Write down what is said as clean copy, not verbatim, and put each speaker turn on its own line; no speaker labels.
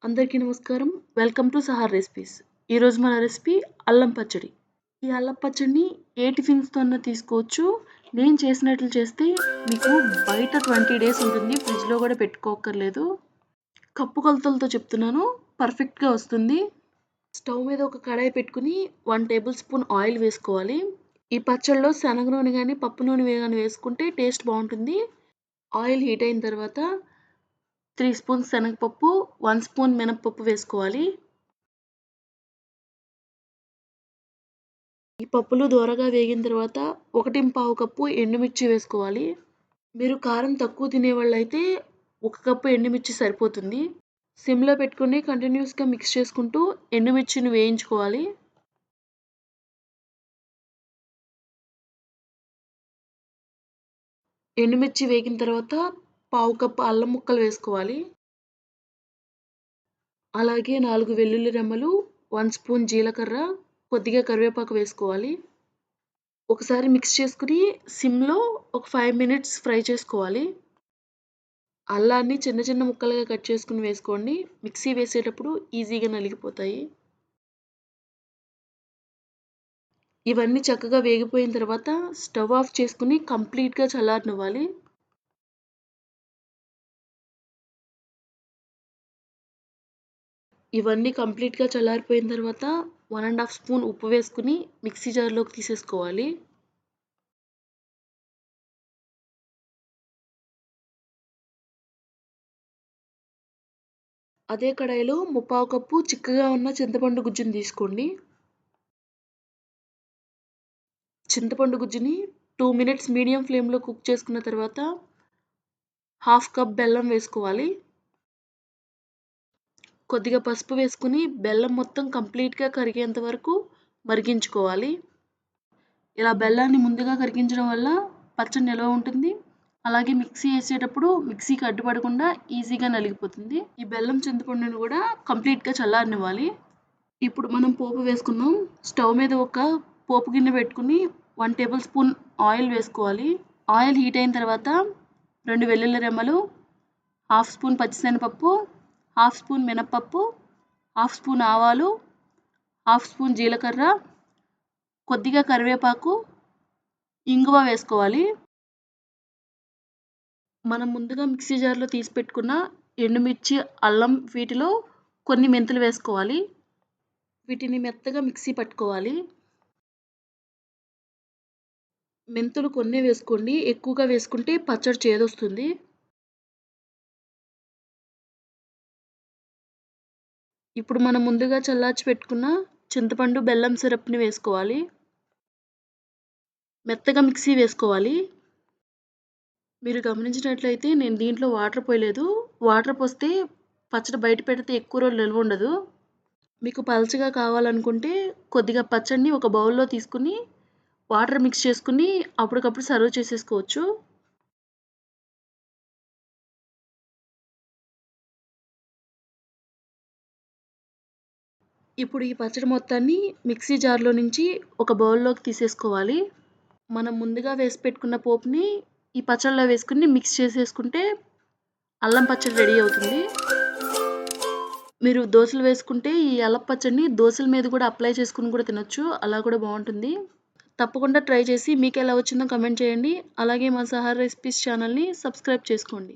అందరికీ నమస్కారం. Welcome to Sahar recipes. ఈరోజు మన రెసిపీ అల్లం పచ్చడి. ఈ అల్లం పచ్చడిని ఏ టిఫిన్స్‌తో అన్నా తీసుకోవచ్చు. నేను చేసినట్లు చేస్తే మీకు బయట 20 డేస్ ఉంటుంది. ఫ్రిడ్జ్‌లో కూడా పెట్టుకోక్కర్లేదు. కప్పు కొలతలతో చెప్తున్నాను. పర్ఫెక్ట్‌గా వస్తుంది. స్టవ్ మీద ఒక కడాయి పెట్టుకొని 1 టేబుల్ స్పూన్ ఆయిల్ వేసుకోవాలి. ఈ పచ్చడిలో శనగ నూనె గాని, పప్పు నూనె గాని వేసుకుంటే టేస్ట్ బావుంటుంది. ఆయిల్ హీట్ అయిన తర్వాత 3 స్పూన్స్ శనగపప్పు, 1 స్పూన్ మినపప్పు వేసుకోవాలి. ఈ పప్పులు దోరగా వేగిన తర్వాత 1 కప్పు ఎండుమిర్చి వేసుకోవాలి. మీరు కారం తక్కువ తినేవాళ్ళైతే 1 కప్పు ఎండుమిర్చి సరిపోతుంది. సిమ్‌లో పెట్టుకొని కంటిన్యూయస్‌గా మిక్స్ చేసుకుంటూ ఎండుమిర్చిని వేయించుకోవాలి. ఎండుమిర్చి వేగిన తర్వాత 1/2 కప్పు అల్లం ముక్కలు వేసుకోవాలి. అలాగే 4 వెల్లుల్లి రెమ్మలు, 1 స్పూన్ జీలకర్ర, కొద్దిగా కరివేపాకు వేసుకోవాలి. ఒకసారి మిక్స్ చేసుకొని సిమ్‌లో ఒక 5 మినిట్స్ ఫ్రై చేసుకోవాలి. అల్లాన్ని చిన్న చిన్న ముక్కలుగా కట్ చేసుకొని వేసుకోండి. మిక్సీ వేసేటప్పుడు ఈజీగా నలిగిపోతాయి. ఇవన్నీ చక్కగా వేగిపోయిన తర్వాత స్టవ్ ఆఫ్ చేసుకొని కంప్లీట్‌గా చల్లారనివ్వాలి. ఇవన్నీ కంప్లీట్‌గా చల్లారిపోయిన తర్వాత 1 ½ స్పూన్ ఉప్పు వేసుకొని మిక్సీ జార్‌లోకి తీసేసుకోవాలి. అదే కడాయిలో 3/4 కప్పు చిక్కగా ఉన్న చింతపండు గుజ్జుని తీసుకోండి. చింతపండు గుజ్జుని 2 మినిట్స్ మీడియం ఫ్లేమ్‌లో కుక్ చేసుకున్న తర్వాత 1/2 కప్ బెల్లం వేసుకోవాలి. కొద్దిగా పసుపు వేసుకొని బెల్లం మొత్తం కంప్లీట్‌గా కరిగేంత వరకు మరిగించుకోవాలి. ఇలా బెల్లాన్ని ముందుగా కరిగించడం వల్ల పచ్చడి నిల్వ ఉంటుంది. అలాగే మిక్సీ ఏసేటప్పుడు మిక్సీకి అడ్డుపడకుండా ఈజీగా నలిగిపోతుంది. ఈ బెల్లం చింతపండుని కూడా కంప్లీట్‌గా చల్లారనివ్వాలి. ఇప్పుడు మనం పోపు వేసుకుందాం. స్టవ్ మీద ఒక పోపు గిన్నె పెట్టుకొని 1 టేబుల్ స్పూన్ ఆయిల్ వేసుకోవాలి. ఆయిల్ హీట్ అయిన తర్వాత 2 వెల్లుల్లి రెమ్మలు, 1/2 స్పూన్ పచ్చిశనగపప్పు, 1/2 స్పూన్ మినపప్పు, 1/2 స్పూన్ ఆవాలు, 1/2 స్పూన్ జీలకర్ర, కొద్దిగా కరివేపాకు, ఇంగువ వేసుకోవాలి. మనం ముందుగా మిక్సీ జార్‌లో తీసి పెట్టుకున్న ఎండుమిర్చి, అల్లం వీటిలో కొన్ని మెంతులు వేసుకోవాలి. వీటిని మెత్తగా మిక్సీ పట్టుకోవాలి. మెంతులు కొన్నే వేసుకోండి. ఎక్కువగా వేసుకుంటే పచ్చడి చేదొస్తుంది. ఇప్పుడు మనం ముందుగా చల్లార్చి పెట్టుకున్న చింతపండు, బెల్లం సిరప్‌ని వేసుకోవాలి. మెత్తగా మిక్సీ వేసుకోవాలి. మీరు గమనించినట్లయితే నేను దీంట్లో వాటర్ పోయలేదు. వాటర్ పోస్తే పచ్చడి బయట పెడితే ఎక్కువ రోజులు నిల్వ ఉండదు. మీకు పలచగా కావాలనుకుంటే కొద్దిగా పచ్చడిని ఒక బౌల్‌లో తీసుకొని వాటర్ మిక్స్ చేసుకొని అప్పటికప్పుడు సర్వ్ చేసేసుకోవచ్చు. ఇప్పుడు ఈ పచ్చడి మొత్తాన్ని మిక్సీ జార్‌లో నుంచి ఒక బౌల్‌లోకి తీసేసుకోవాలి. మనం ముందుగా వేసి పెట్టుకున్న పోపుని ఈ పచ్చడిలో వేసుకొని మిక్స్ చేసేసుకుంటే అల్లం పచ్చడి రెడీ అవుతుంది. మీరు దోసలు వేసుకుంటే ఈ అల్లం పచ్చడిని దోసల మీద కూడా అప్లై చేసుకొని కూడా తినొచ్చు. అలా కూడా బావుంటుంది. తప్పకుండా ట్రై చేసి మీకెలా వచ్చిందో కామెంట్ చేయండి. అలాగే మా సహార్ రెసిపీస్ ఛానల్‌ని సబ్స్క్రైబ్ చేసుకోండి.